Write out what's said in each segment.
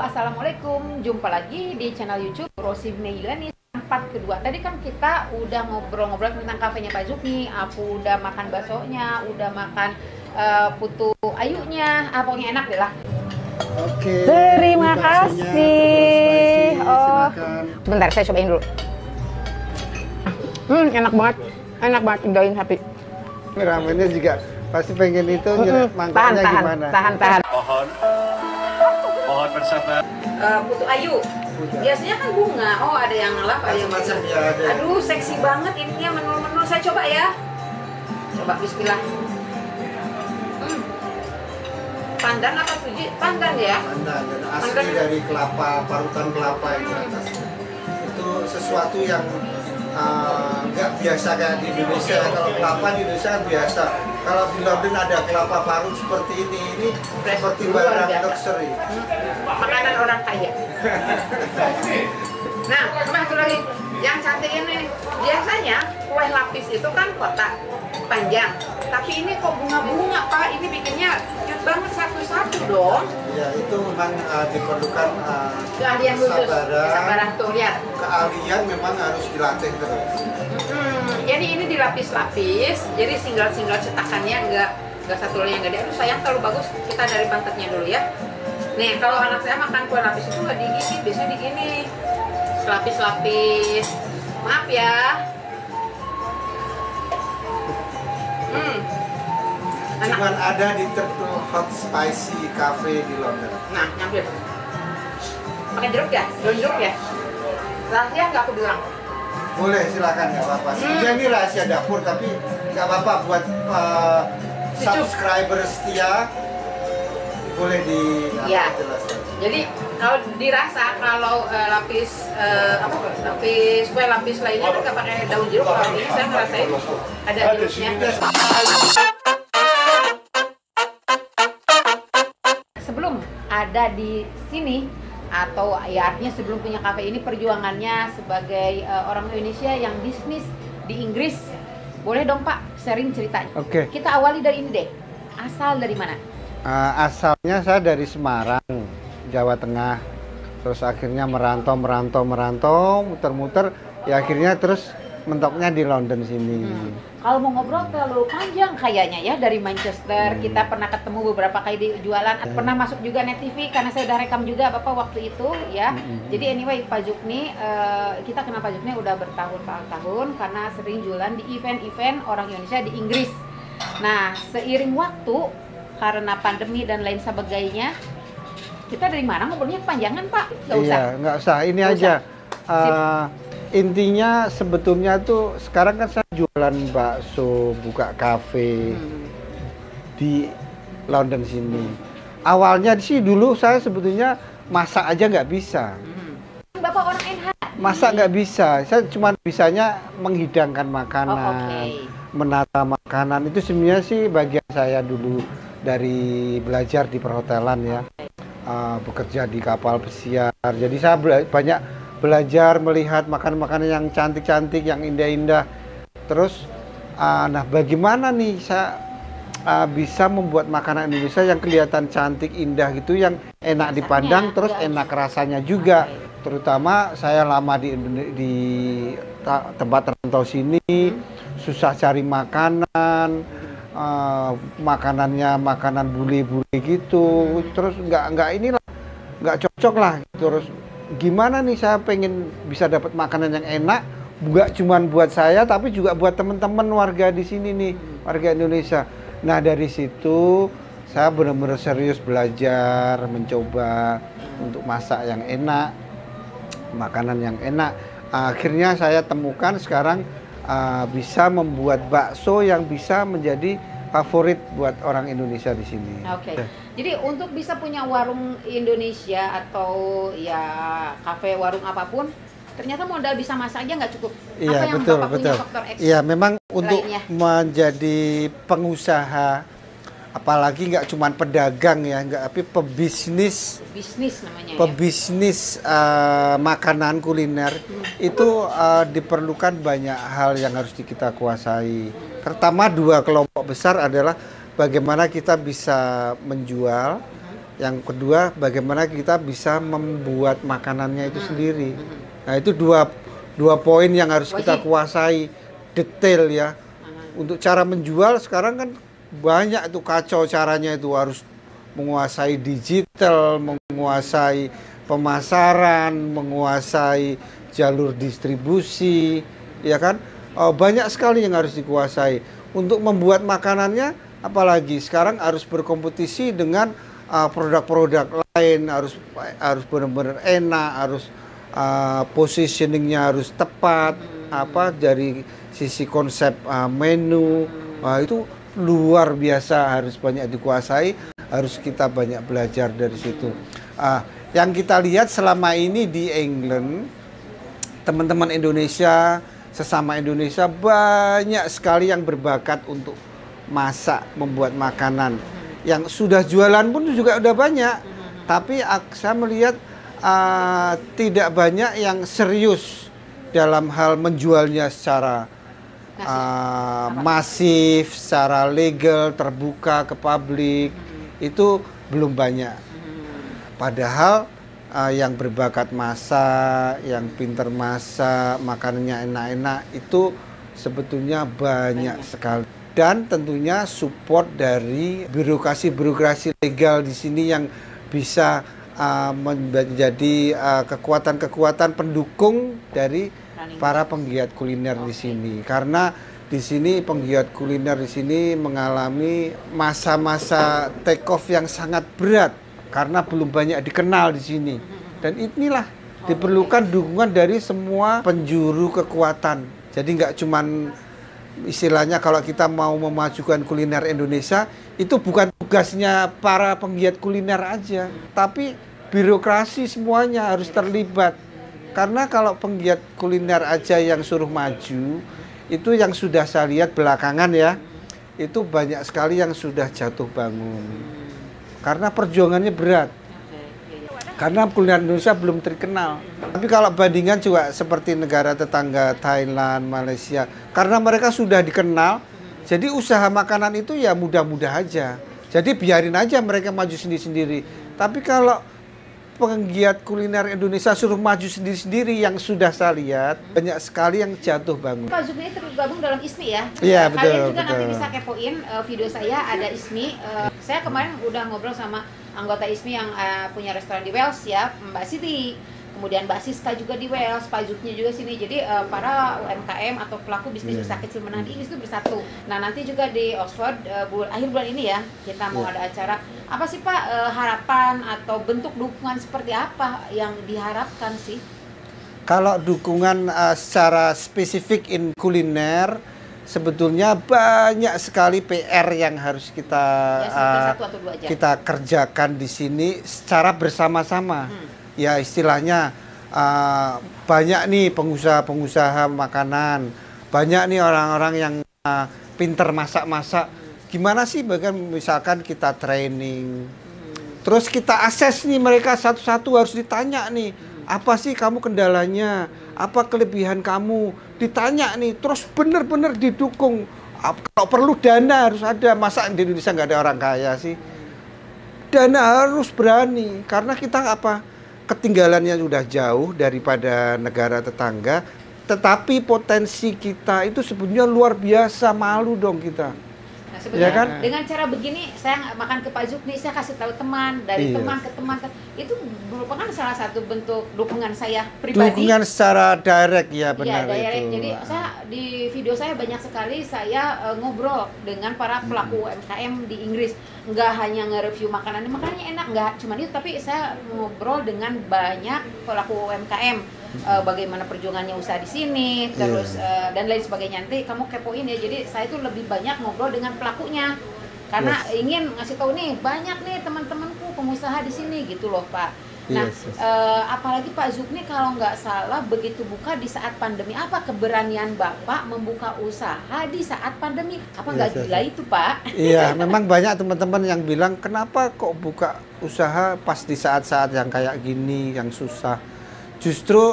Assalamualaikum. Jumpa lagi di channel YouTube Rosi Meilani part kedua. Tadi kan kita udah ngobrol-ngobrol tentang kafenya Pak Zukni. Aku udah makan baksonya, udah makan putu ayunya. Pokoknya enak deh lah. Oke. Terima kasih. Oh, bentar saya cobain dulu. Enak banget. Enak banget daging sapi. Ramennya juga pasti pengen itu mangkoknya gimana? Tahan. Mohon bersabar. Putu ayu. Biasanya kan bunga. Oh, ada yang ngelap, ada yang Macam-macam ya ada. Aduh, seksi banget ininya menu-menu. Saya coba ya. Coba bismillah. Pandan apa suji? Pandan ya? Pandan dan asli Pandan. dari kelapa, parutan kelapa itu atasnya. Itu sesuatu yang nggak biasa kayak di Indonesia. Kalau kelapa di Indonesia kan biasa. Kalau di London ada kelapa parut seperti ini seperti Luar barang biasa. luxury. Makanan orang kaya. Nah, coba satu lagi. Yang cantik ini, biasanya kue lapis itu kan kotak panjang. Tapi ini kok bunga-bunga, Pak. Ini bikinnya cute banget satu-satu dong. Ya itu memang diperlukan Keahlian khusus. kesabaran. Kesabaran tuh, lihat. Keahlian memang harus dilatih terus. Jadi ini dilapis-lapis. Jadi single-single cetakannya nggak satu yang nggak ada. Aduh sayang, terlalu bagus. Kita dari pantatnya dulu ya. Nih, kalau anak saya makan kue lapis itu nggak digigit, biasanya digini. Lapis-lapis. Maaf ya. Enak. Cuman ada di Turtle Hot Spicy Cafe di London. Nah, ngambil. Pakai jeruk ya? Daun jeruk ya? Rahasia nggak aku bilang. Boleh, silakan, nggak apa-apa. Sebenarnya ini rahasia dapur, tapi nggak apa-apa buat subscriber setia. Boleh Iya. dijelaskan. Jadi kalau dirasa lapis kue lapis lainnya kan nggak pakai daun jeruk. Kalau ini saya ngerasain ada jeruknya. Sebelum ada di sini atau ya artinya sebelum punya kafe ini, perjuangannya sebagai orang Indonesia yang bisnis di Inggris, boleh dong Pak sharing ceritanya. Oke. Kita awali dari ini deh. Asal dari mana? Asalnya saya dari Semarang, Jawa Tengah. Terus akhirnya merantau, muter-muter. Ya akhirnya terus mentoknya di London sini. Kalau mau ngobrol terlalu panjang kayaknya ya, dari Manchester. Kita pernah ketemu beberapa kali di jualan, pernah masuk juga Net TV karena saya udah rekam juga Bapak waktu itu ya. Jadi anyway Pak Zukni, kita kenal Pak Zukni udah bertahun-tahun karena sering jualan di event-event orang Indonesia di Inggris. Nah, seiring waktu karena pandemi dan lain sebagainya, kita dari mana ngobrolnya kepanjangan Pak? Nggak usah. Iya, nggak usah. Ini Nggak aja. usah. Intinya sebetulnya tuh sekarang kan saya jualan bakso, buka kafe di London sini. Awalnya sih dulu saya sebetulnya masak aja nggak bisa. Bapak orang NH. Masak nggak bisa. Saya cuma bisanya menghidangkan makanan, menata makanan. Itu sebenarnya sih bagian saya dulu dari belajar di perhotelan ya. Bekerja di kapal pesiar. Jadi saya banyak belajar melihat makanan-makanan yang cantik-cantik, yang indah-indah. Terus, nah bagaimana nih saya bisa membuat makanan Indonesia yang kelihatan cantik, indah gitu, yang enak dipandang, terus enak rasanya juga. Terutama saya lama di tempat rantau sini, susah cari makanan, makanannya makanan bule-bule gitu. Terus nggak cocok lah. Terus gimana nih saya pengen bisa dapat makanan yang enak, nggak cuma buat saya tapi juga buat teman-teman warga di sini nih, warga Indonesia. Nah dari situ saya benar-benar serius belajar, mencoba untuk masak yang enak, makanan yang enak. Akhirnya saya temukan sekarang bisa membuat bakso yang bisa menjadi favorit buat orang Indonesia di sini. Oke. Jadi untuk bisa punya warung Indonesia atau ya kafe, warung apapun, ternyata modal bisa masak aja nggak cukup. Iya, Apa yang betul, Bapak betul. punya faktor X? Iya, memang untuk lainnya? menjadi pengusaha, apalagi nggak cuma pedagang ya, nggak, tapi pebisnis, Bisnis namanya ya. pebisnis makanan kuliner itu diperlukan banyak hal yang harus kita kuasai. Pertama, dua kelompok besar adalah bagaimana kita bisa menjual Yang kedua, bagaimana kita bisa membuat makanannya itu sendiri. Nah, itu dua poin yang harus kita kuasai detail ya. Untuk cara menjual sekarang kan banyak itu kacau caranya, itu harus menguasai digital, menguasai pemasaran, menguasai jalur distribusi, ya kan? Banyak sekali yang harus dikuasai. Untuk membuat makanannya, apalagi sekarang harus berkompetisi dengan produk-produk lain, harus benar-benar enak, harus positioningnya harus tepat, dari sisi konsep menu, itu luar biasa, harus banyak dikuasai, harus kita banyak belajar dari situ. Yang kita lihat selama ini di England, teman-teman Indonesia, sesama Indonesia banyak sekali yang berbakat untuk masak, membuat makanan. Yang sudah jualan pun juga udah banyak, tapi saya melihat tidak banyak yang serius dalam hal menjualnya secara masif, secara legal, terbuka ke publik. Itu belum banyak. Padahal yang berbakat masak, yang pinter masak, makanannya enak-enak, itu sebetulnya banyak sekali. Dan tentunya support dari birokrasi legal di sini yang bisa menjadi kekuatan-kekuatan pendukung dari para penggiat kuliner di sini. Karena di sini penggiat kuliner di sini mengalami masa-masa take off yang sangat berat karena belum banyak dikenal di sini. Dan inilah diperlukan dukungan dari semua penjuru kekuatan. Jadi nggak cuman istilahnya kalau kita mau memajukan kuliner Indonesia, itu bukan tugasnya para penggiat kuliner aja, tapi birokrasi semuanya harus terlibat. Karena kalau penggiat kuliner aja yang suruh maju, itu yang sudah saya lihat belakangan ya, itu banyak sekali yang sudah jatuh bangun. Karena perjuangannya berat. Karena kuliner Indonesia belum terkenal. Tapi kalau bandingan juga seperti negara tetangga Thailand, Malaysia, karena mereka sudah dikenal, jadi usaha makanan itu ya mudah-mudah aja. Jadi biarin aja mereka maju sendiri-sendiri. Tapi kalau penggiat kuliner Indonesia suruh maju sendiri-sendiri, yang sudah saya lihat banyak sekali yang jatuh bangun. Pak Zukni tergabung dalam ISMI ya? Iya, betul. Kalian juga betul. nanti bisa kepoin video saya, ada ISMI. Saya kemarin udah ngobrol sama anggota ISMI yang punya restoran di Wales ya, Mbak Siti. Kemudian Mbak Siska juga di Wales, Pak Zukni juga sini. Jadi para UMKM atau pelaku bisnis usaha kecil menengah di Inggris itu bersatu. Nah nanti juga di Oxford akhir bulan ini ya, kita mau ada acara. Apa sih Pak harapan atau bentuk dukungan seperti apa yang diharapkan sih? Kalau dukungan secara spesifik in kuliner, sebetulnya banyak sekali PR yang harus kita kita kerjakan di sini secara bersama-sama. Ya istilahnya banyak nih pengusaha-pengusaha makanan, banyak nih orang-orang yang pinter masak-masak. Gimana sih misalkan kita training, terus kita akses nih mereka satu-satu, harus ditanya nih, apa sih kamu kendalanya, apa kelebihan kamu, ditanya nih, terus bener-bener didukung. Kalau perlu dana harus ada, masa di Indonesia nggak ada orang kaya sih? Dana harus berani, karena kita ketinggalannya sudah jauh daripada negara tetangga, tetapi potensi kita itu sebenarnya luar biasa, malu dong kita. Nah, sebenarnya ya kan? Dengan cara begini saya makan ke Pak Zukni, saya kasih tahu teman, dari teman ke teman, itu merupakan salah satu bentuk dukungan saya pribadi. Dukungan secara direct ya, benar direct. itu. Jadi di video saya banyak sekali saya ngobrol dengan para pelaku UMKM di Inggris. Nggak hanya nge-review makanannya enak, nggak cuma itu, tapi saya ngobrol dengan banyak pelaku UMKM. Bagaimana perjuangannya usaha di sini, terus dan lain sebagainya. Nanti kamu kepoin ya. Jadi saya itu lebih banyak ngobrol dengan pelakunya karena ingin ngasih tahu nih, banyak nih teman-temanku pengusaha di sini gitu loh Pak. Nah, apalagi Pak Zukni kalau nggak salah begitu buka di saat pandemi, apa keberanian Bapak membuka usaha di saat pandemi? Apa nggak gila itu Pak? Iya, memang banyak teman-teman yang bilang kenapa kok buka usaha pas di saat-saat yang kayak gini, yang susah. Justru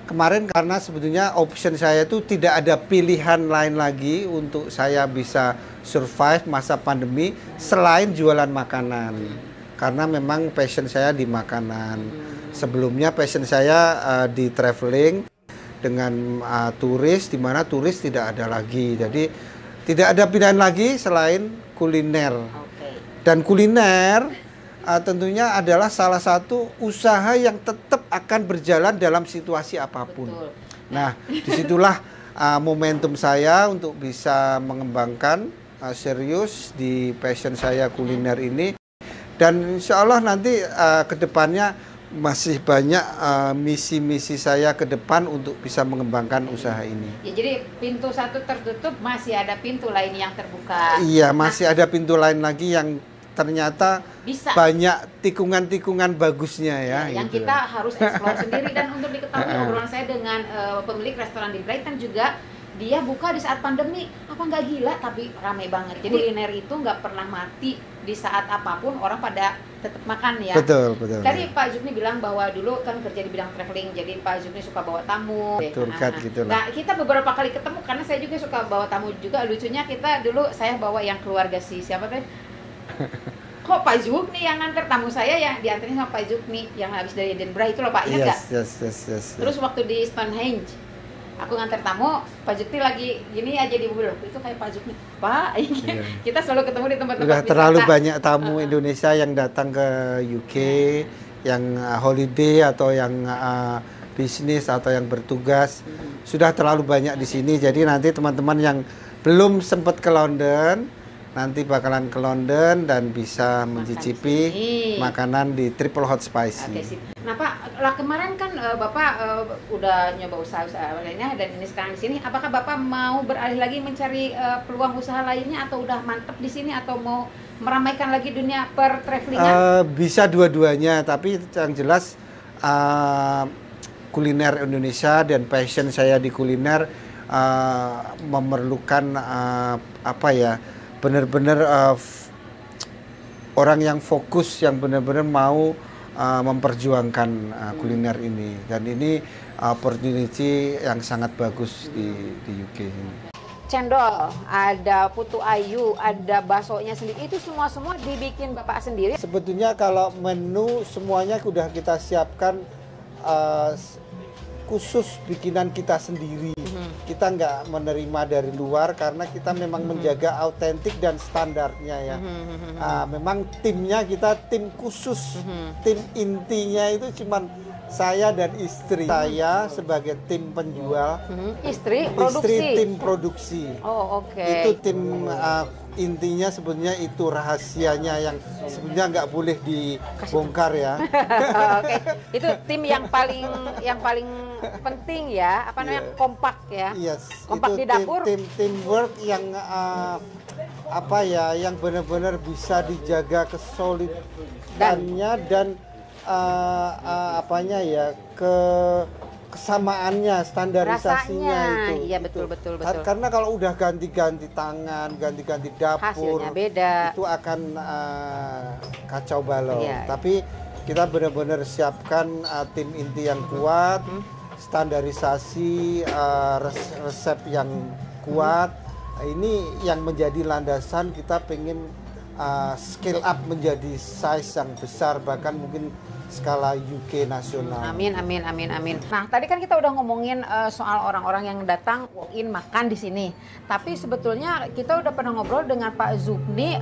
kemarin karena sebetulnya option saya itu tidak ada pilihan lain lagi untuk saya bisa survive masa pandemi selain jualan makanan. karena memang passion saya di makanan. Sebelumnya passion saya di traveling dengan turis, di mana turis tidak ada lagi. Jadi tidak ada pilihan lagi selain kuliner. Dan kuliner tentunya adalah salah satu usaha yang tetap akan berjalan dalam situasi apapun. Betul. Nah, disitulah momentum saya untuk bisa mengembangkan serius di passion saya kuliner ini. Dan insya Allah nanti ke depannya masih banyak misi-misi saya ke depan untuk bisa mengembangkan usaha ini. Ya, jadi pintu satu tertutup, masih ada pintu lain yang terbuka. Iya, masih ada pintu lain lagi yang ternyata bisa banyak tikungan-tikungan bagusnya ya. Yang gitu. kita harus explore sendiri. Dan untuk diketahui obrolan saya dengan pemilik restoran di Brighton juga, dia buka di saat pandemi, apa nggak gila, tapi ramai banget. Jadi kuliner itu nggak pernah mati, di saat apapun orang pada tetap makan ya. Betul, betul. Tadi Pak Zukni bilang bahwa dulu kan kerja di bidang traveling, jadi Pak Zukni suka bawa tamu. Tour guide gitu lah. Nah, kita beberapa kali ketemu karena saya juga suka bawa tamu juga. Lucunya kita dulu saya bawa yang keluarga siapa teh? Kok Pak Zukni yang nganter tamu saya, yang dianterin sama Pak Zukni yang habis dari Edinburgh itu loh Pak, ingat nggak? Yes. Terus waktu di Stonehenge, aku nganter tamu, Pak Zukni lagi gini aja di mobil, itu kayak Pak Zukni. Pak, iya. Kita selalu ketemu di tempat-tempat Sudah terlalu banyak tamu Indonesia yang datang ke UK, yang holiday atau yang bisnis atau yang bertugas. Sudah terlalu banyak di sini, jadi nanti teman-teman yang belum sempat ke London, nanti bakalan ke London dan bisa mencicipi makanan di Triple Hot Spicy. Oke, sip. Nah Pak, lah kemarin kan Bapak udah nyoba usaha-usaha lainnya dan ini sekarang di sini. Apakah Bapak mau beralih lagi mencari peluang usaha lainnya atau udah mantep di sini atau mau meramaikan lagi dunia per travelingan? Bisa dua-duanya, tapi yang jelas kuliner Indonesia dan passion saya di kuliner memerlukan benar-benar orang yang fokus, yang benar-benar mau memperjuangkan kuliner ini. Dan ini opportunity yang sangat bagus di UK ini. Cendol, ada putu ayu, ada baksonya sendiri, itu semua dibikin Bapak sendiri? Sebetulnya kalau menu semuanya sudah kita siapkan khusus bikinan kita sendiri. Kita nggak menerima dari luar karena kita memang menjaga autentik dan standarnya ya. Memang timnya kita tim khusus, tim intinya itu cuman saya dan istri. Saya sebagai tim penjual, istri tim produksi. Oh, oke. Itu tim intinya sebenarnya itu rahasianya yang sebenarnya nggak boleh dibongkar ya. Oke. Itu tim yang paling penting ya, apa namanya, kompak ya. Yes. Kompak itu di dapur. Teamwork yang yang benar-benar bisa dijaga kesolidannya dan kesamaannya, standarisasinya rasanya. itu. Iya, betul. Karena kalau udah ganti-ganti tangan, ganti-ganti dapur, hasilnya beda. Itu akan kacau balau. Iya. Tapi kita benar-benar siapkan tim inti yang kuat, standarisasi resep yang kuat. Ini yang menjadi landasan kita pengen scale up menjadi size yang besar, bahkan mungkin skala UK nasional. Amin. Nah, tadi kan kita udah ngomongin soal orang-orang yang datang walk-in makan di sini. Tapi sebetulnya kita udah pernah ngobrol dengan Pak Zukni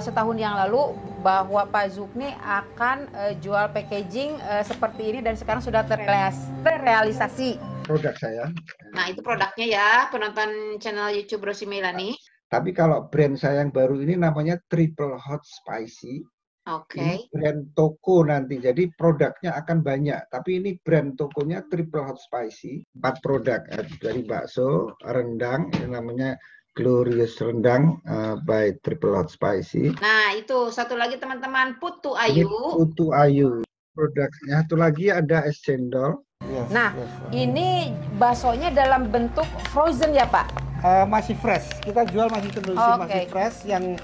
setahun yang lalu bahwa Pak Zukni akan jual packaging seperti ini dan sekarang sudah terrealisasi. Produk saya. Nah, itu produknya ya, penonton channel YouTube Rosi Melani. Tapi kalau brand saya yang baru ini namanya Triple Hot Spicy. Oke. Ini brand toko nanti, jadi produknya akan banyak. Tapi ini brand tokonya Triple Hot Spicy. 4 produk, dari bakso, rendang, ini namanya Glorious Rendang by Triple Hot Spicy. Nah, itu satu lagi teman-teman, putu Ini ayu. putu ayu. Produknya satu lagi ada es cendol. Nah, ini baksonya dalam bentuk frozen ya Pak? Masih fresh. Kita jual masih masih fresh, yang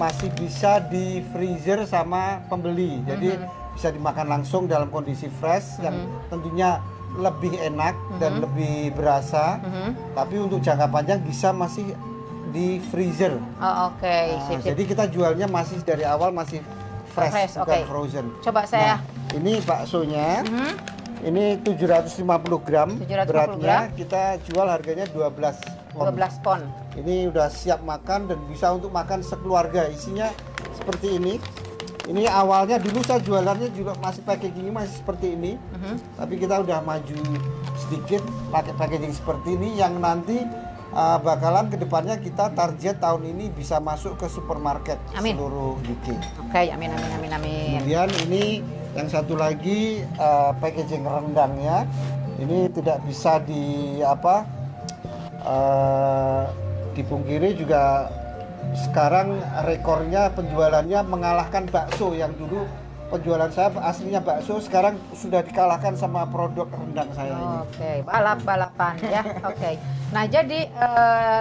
masih bisa di freezer sama pembeli. Jadi bisa dimakan langsung dalam kondisi fresh yang tentunya lebih enak dan lebih berasa. Tapi untuk jangka panjang bisa masih di freezer. Oh, oke. Jadi kita jualnya masih dari awal masih fresh, fresh, bukan oke. frozen. Coba saya. Nah, ini baksonya. Mhm. Ini 750 gram 750 beratnya, gram. kita jual harganya 12 pon. 12 pon. Ini udah siap makan dan bisa untuk makan sekeluarga. Isinya seperti ini. Ini awalnya dulu saya jualannya juga masih packaging masih seperti ini. Tapi kita udah maju sedikit pakai packaging seperti ini yang nanti bakalan kedepannya kita target tahun ini bisa masuk ke supermarket Amin. seluruh UK. Oke, amin amin amin amin. Kemudian ini yang satu lagi packaging rendangnya. Ini tidak bisa dipungkiri juga sekarang rekornya penjualannya mengalahkan bakso yang dulu penjualan saya aslinya bakso sekarang sudah dikalahkan sama produk rendang saya ini. Oke, balap-balapan ya. Oke. Nah, jadi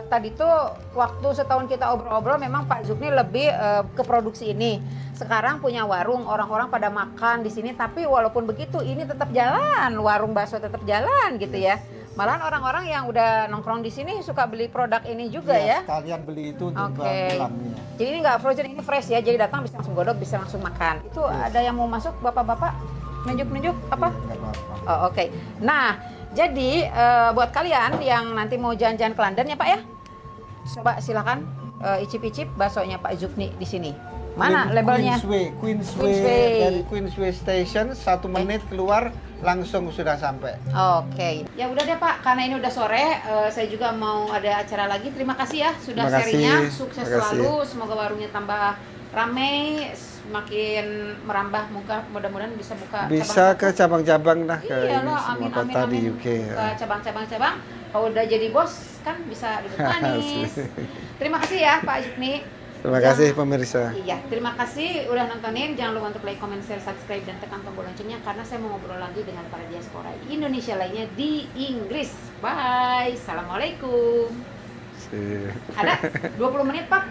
tadi tuh waktu setahun kita obrol-obrol memang Pak Zukni lebih ke produksi ini. Sekarang punya warung, orang-orang pada makan di sini tapi walaupun begitu ini tetap jalan, warung bakso tetap jalan gitu ya. Malahan orang-orang yang udah nongkrong di sini suka beli produk ini juga ya. Kalian beli itu untuk Oke. pulang ya. Jadi ini nggak frozen, ini fresh ya. Jadi datang bisa langsung godok, bisa langsung makan. Itu ada yang mau masuk, bapak-bapak? Nunjuk-nunjuk apa? Nggak apa-apa. Oh, oke. Nah, jadi buat kalian yang nanti mau jalan-jalan ke London ya Pak ya, coba silakan icip-icip baksonya Pak Zukni di sini. Mana labelnya? Queensway. Dari Queensway Station 1 menit keluar langsung sudah sampai. Oke. Ya udah deh Pak, karena ini udah sore, saya juga mau ada acara lagi. Terima kasih ya sudah Terima kasih. sharingnya. Sukses Terima kasih. selalu. Semoga warungnya tambah ramai, semakin merambah. Mudah-mudahan bisa buka Bisa cabang ke cabang-cabang lah ke Iya ini loh, semua amin, kota amin, di amin. UK. Ke cabang-cabang. Kalau udah jadi bos kan bisa duduk manis. Terima kasih ya Pak Zukni. Terima kasih pemirsa. Iya, terima kasih udah nontonin. Jangan lupa untuk like, comment, share, subscribe, dan tekan tombol loncengnya karena saya mau ngobrol lagi dengan para diaspora Indonesia lainnya di Inggris. Bye. Assalamualaikum. See you. Ada 20 menit Pak?